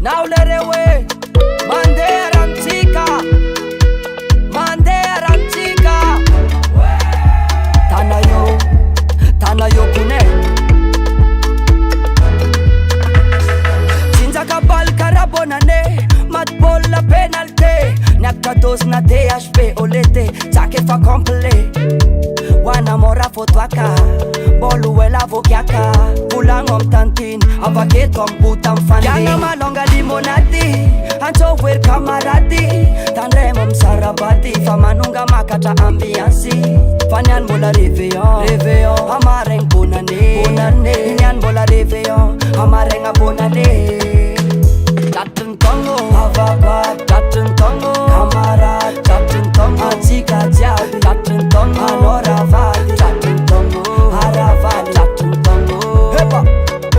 Now let it away. Mandeha rantsika, mandeha rantsika. Tana yo kune. Sinzaka bal kara bonne année, mat bol la penalty. Nyaka dose na THP olete, take fa complet. Wana mora fotwaka, bolu wela vokiaka. Pulang om tantin, avaket kom putam fandi. Yana malonga limonati, anto wer kamarati. Tanre mom sarabati, famanunga makata ambiansi. Fanyan bola réveillon, amareng bonne année. Nyan bola réveillon, amareng bonne année. Tatun tongo, avaba, tatun tongo. Camarade, tatun tongo. Antika diaby, tatun tongo. Alora vali, tatun tongo. Haravali, tatun tongo. Hepa,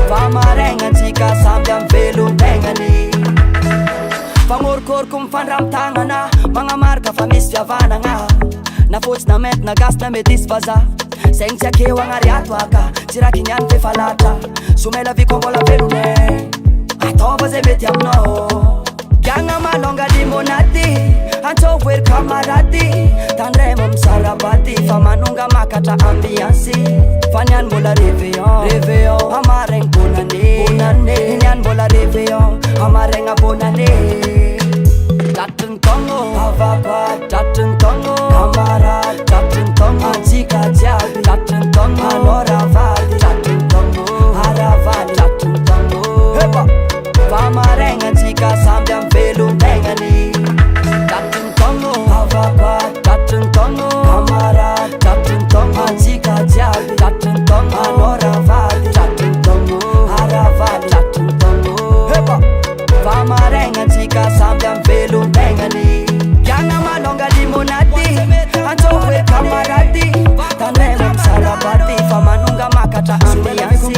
famareng antika samby amvelom tegnany. Fagnorokôroko mifandram tagnana, mga marka fa misy fiavanagna. Na fotsy na mainty na gasy na mety isy vazaha. Zegny tsy akeo agnariato aka, tsy raha kignany fe fa latra. Somela viko mbola velone, ataova zay mety aminao. Giagna malonga limonady, anto wer kamarady. Tandray mom sarabady, fa manonga makatra ambiansi. Fa niany mbola réveillon, amaregny bonne année. Niany mbola réveillon, amaregna bonne année. Tatun tongo, avaba, tatun tongo. Camarade, tatun tongo. Antika diaby, tatun tongo. Alora vali, tatun tongo. Haravali, tatun tongo. Hepa, famareng antika samby amvelom tegnany. Tatun tongo, avaba, tatun tongo. Camarade, tatun tongo. Antika diaby, tatun tongo. Alora vali, tatun tongo. Haravali, tatun tongo. Hepa, famareng antika samby amvelom tegnany. Giagna malonga limonady, anto wer kamarady. Tanay mom sarabady, fa manonga makatra ambiansi.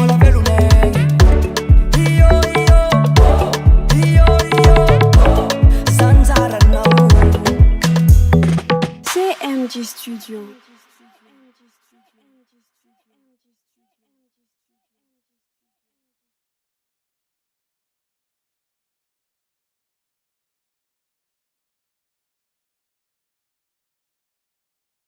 CMG Studio.